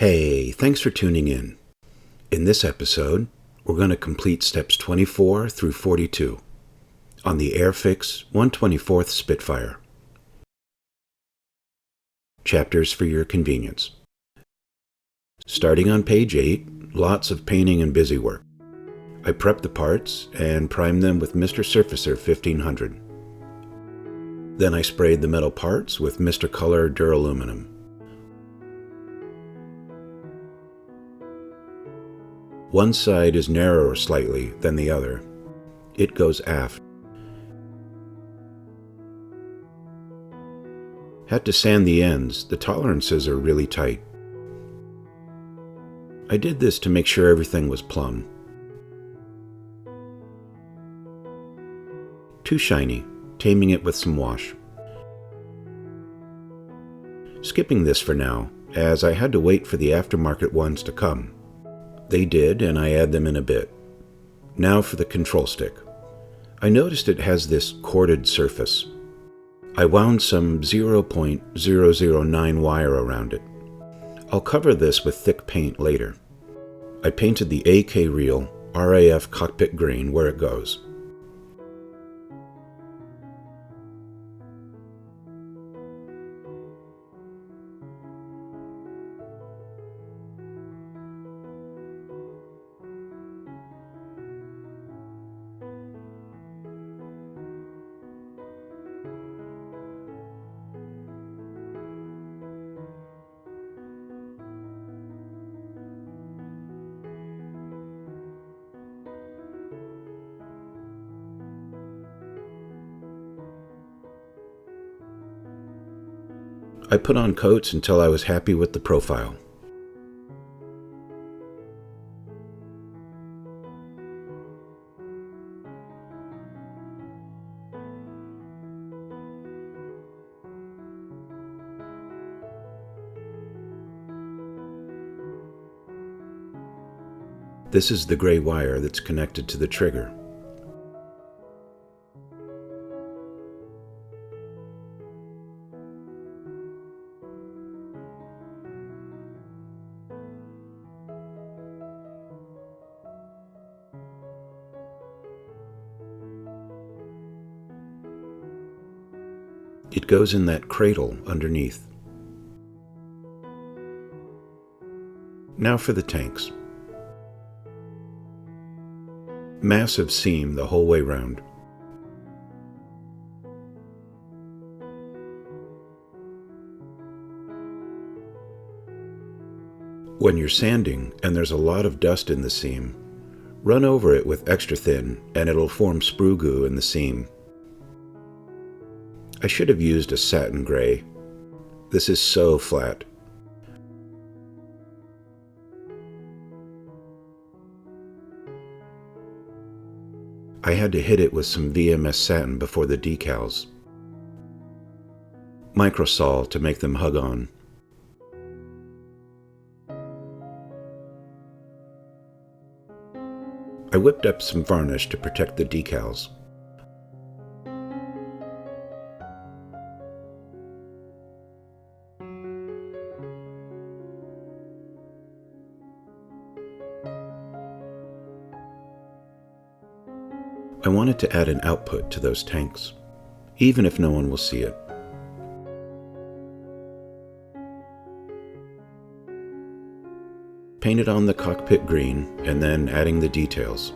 Hey, thanks for tuning in. In this episode, we're going to complete steps 24 through 42 on the Airfix 1/24th Spitfire. Chapters for your convenience. Starting on page 8, lots of painting and busy work. I prepped the parts and primed them with Mr. Surfacer 1500. Then I sprayed the metal parts with Mr. Color Duraluminum. One side is narrower slightly than the other. It goes aft. Had to sand the ends. The tolerances are really tight. I did this to make sure everything was plumb. Too shiny, taming it with some wash. Skipping this for now, as I had to wait for the aftermarket ones to come. They did, and I add them in a bit. Now for the control stick. I noticed it has this corded surface. I wound some 0.009 wire around it. I'll cover this with thick paint later. I painted the AK reel RAF Cockpit green where it goes. I put on coats until I was happy with the profile. This is the gray wire that's connected to the trigger. It goes in that cradle underneath. Now for the tanks. Massive seam the whole way round. When you're sanding and there's a lot of dust in the seam, run over it with extra thin and it'll form sprue goo in the seam. I should have used a satin gray. This is so flat. I had to hit it with some VMS satin before the decals. Microsol to make them hug on. I whipped up some varnish to protect the decals. I wanted to add an output to those tanks, even if no one will see it. Painted on the cockpit green and then adding the details.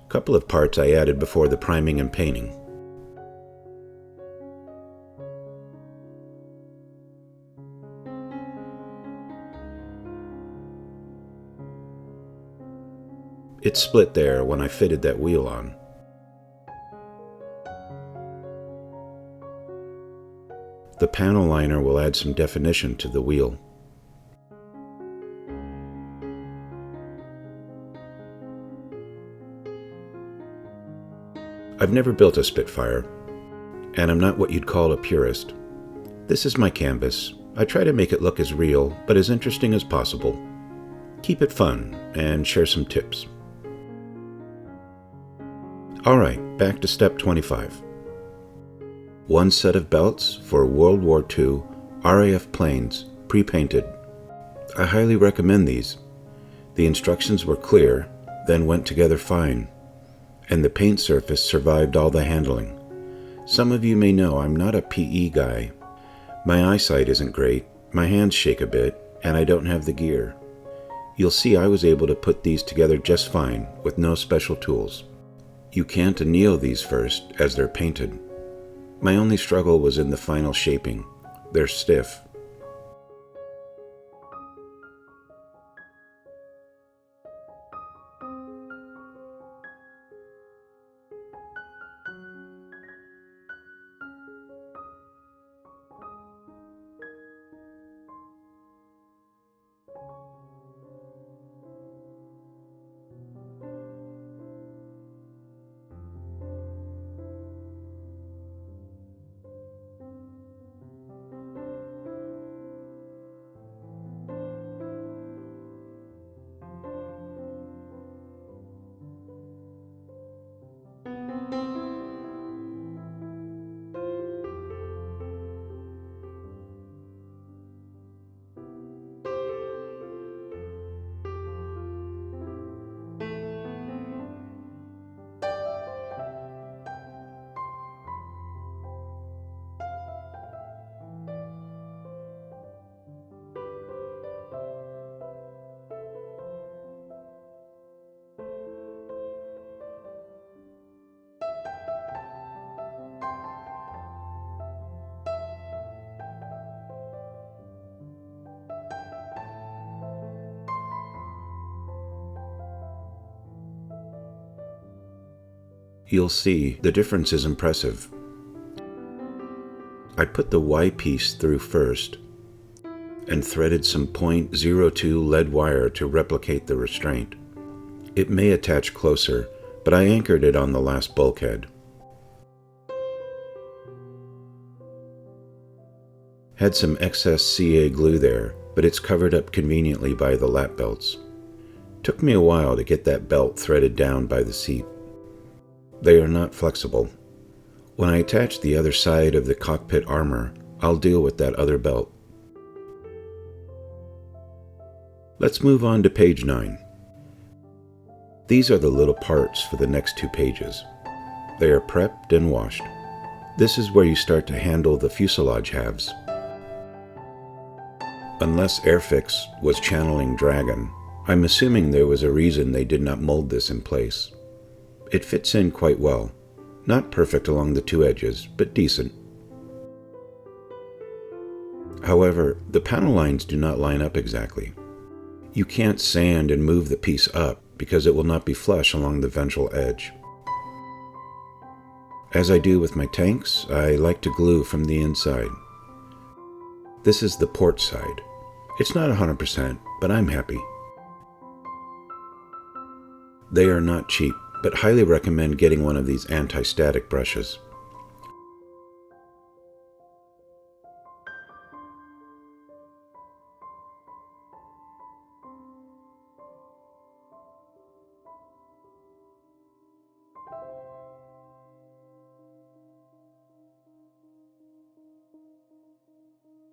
Couple of parts I added before the priming and painting. It split there when I fitted that wheel on. The panel liner will add some definition to the wheel. I've never built a Spitfire, and I'm not what you'd call a purist. This is my canvas. I try to make it look as real, but as interesting as possible. Keep it fun, and share some tips. Alright, back to step 25. One set of belts for World War II RAF planes, pre-painted. I highly recommend these. The instructions were clear, then went together fine, and the paint surface survived all the handling. Some of you may know I'm not a PE guy. My eyesight isn't great, my hands shake a bit, and I don't have the gear. You'll see I was able to put these together just fine, with no special tools. You can't anneal these first, as they're painted. My only struggle was in the final shaping. They're stiff. You'll see the difference is impressive. I put the Y piece through first and threaded some .02 lead wire to replicate the restraint. It may attach closer, but I anchored it on the last bulkhead. Had some excess CA glue there, but it's covered up conveniently by the lap belts. Took me a while to get that belt threaded down by the seat. They are not flexible. When I attach the other side of the cockpit armor, I'll deal with that other belt. Let's move on to page 9. These are the little parts for the next 2 pages. They are prepped and washed. This is where you start to handle the fuselage halves. Unless Airfix was channeling Dragon, I'm assuming there was a reason they did not mold this in place. It fits in quite well. Not perfect along the 2 edges, but decent. However, the panel lines do not line up exactly. You can't sand and move the piece up because it will not be flush along the ventral edge. As I do with my tanks, I like to glue from the inside. This is the port side. It's not 100%, but I'm happy. They are not cheap, but highly recommend getting one of these anti-static brushes.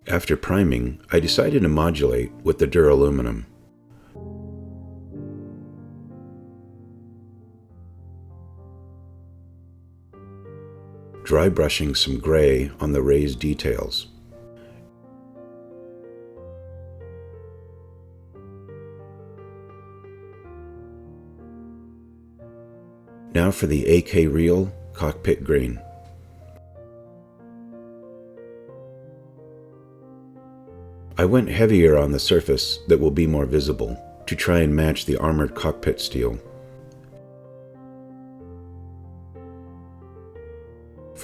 After priming, I decided to modulate with the duraluminum. Dry brushing some gray on the raised details. Now for the AK Reel Cockpit Green. I went heavier on the surface that will be more visible to try and match the armored cockpit steel.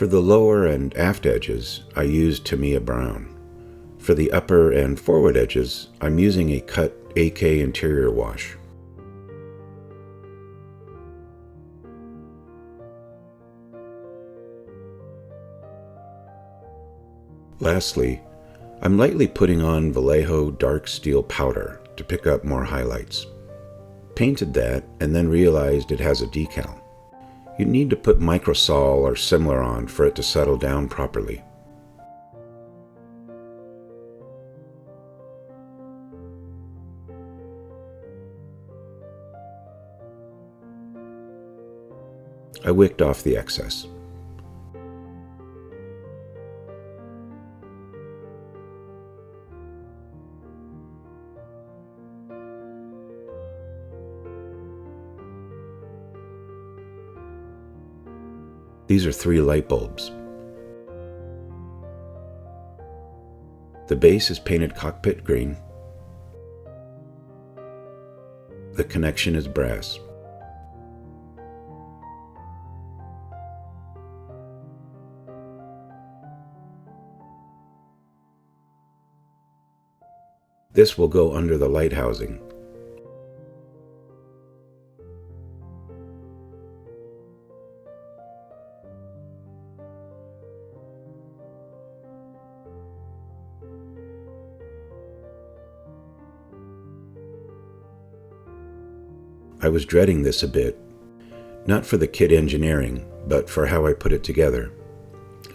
For the lower and aft edges, I used Tamiya Brown. For the upper and forward edges, I'm using a cut AK interior wash. Lastly, I'm lightly putting on Vallejo dark steel powder to pick up more highlights. Painted that and then realized it has a decal. You need to put microsol or similar on for it to settle down properly. I wicked off the excess. These are 3 light bulbs. The base is painted Cockpit green. The connection is brass. This will go under the light housing. I was dreading this a bit, not for the kit engineering, but for how I put it together.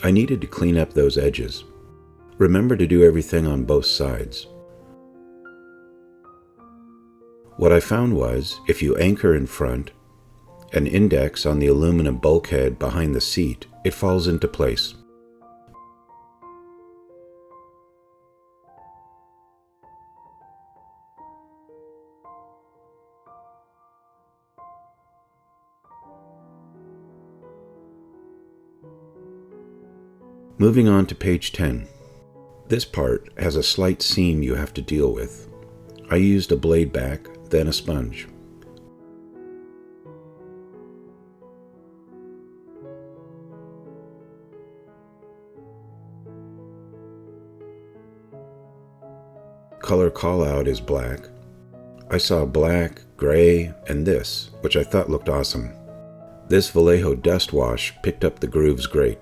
I needed to clean up those edges. Remember to do everything on both sides. What I found was, if you anchor in front, an index on the aluminum bulkhead behind the seat, it falls into place. Moving on to page 10. This part has a slight seam you have to deal with. I used a blade back, then a sponge. Color callout is black. I saw black, gray, and this, which I thought looked awesome. This Vallejo dust wash picked up the grooves great.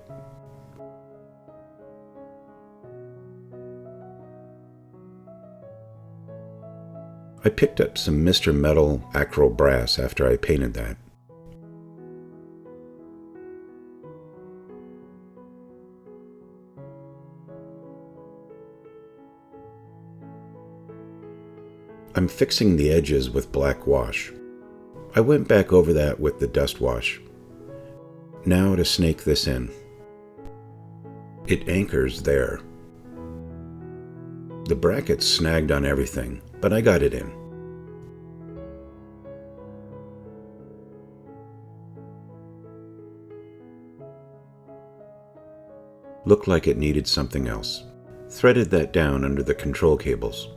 I picked up some Mr. Metal acryl brass after I painted that. I'm fixing the edges with black wash. I went back over that with the dust wash. Now to snake this in. It anchors there. The bracket's snagged on everything, but I got it in. Looked like it needed something else. Threaded that down under the control cables.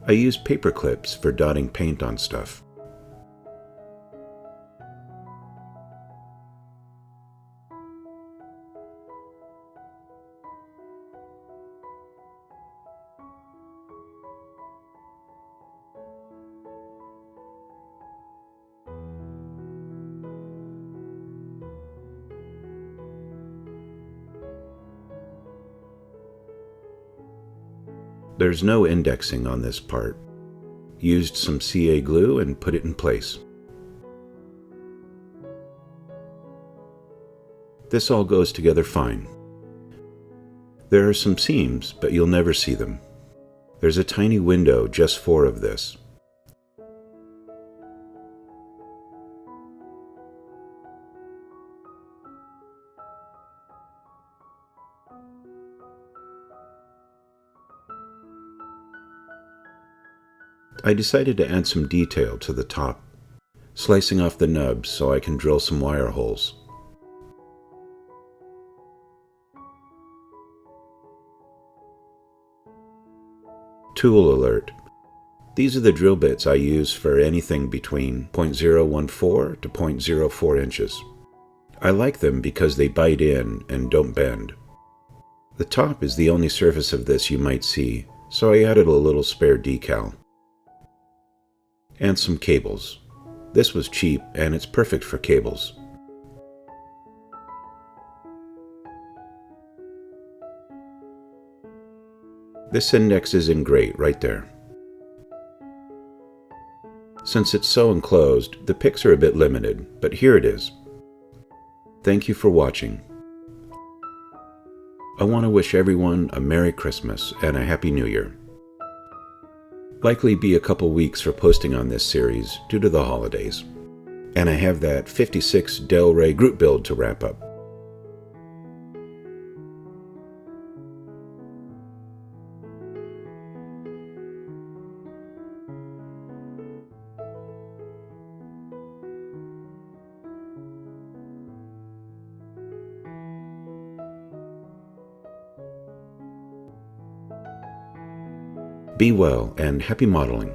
I used paper clips for dotting paint on stuff. There's no indexing on this part. Used some CA glue and put it in place. This all goes together fine. There are some seams, but you'll never see them. There's a tiny window just for of this. I decided to add some detail to the top, slicing off the nubs so I can drill some wire holes. Tool alert. These are the drill bits I use for anything between 0.014 to 0.04 inches. I like them because they bite in and don't bend. The top is the only surface of this you might see, so I added a little spare decal. And some cables. This was cheap and it's perfect for cables. This index is in great right there. Since it's so enclosed, the pics are a bit limited, but here it is. Thank you for watching. I want to wish everyone a Merry Christmas and a Happy New Year. Likely be a couple weeks for posting on this series due to the holidays. And I have that 56 Del Rey group build to wrap up. Be well and happy modeling.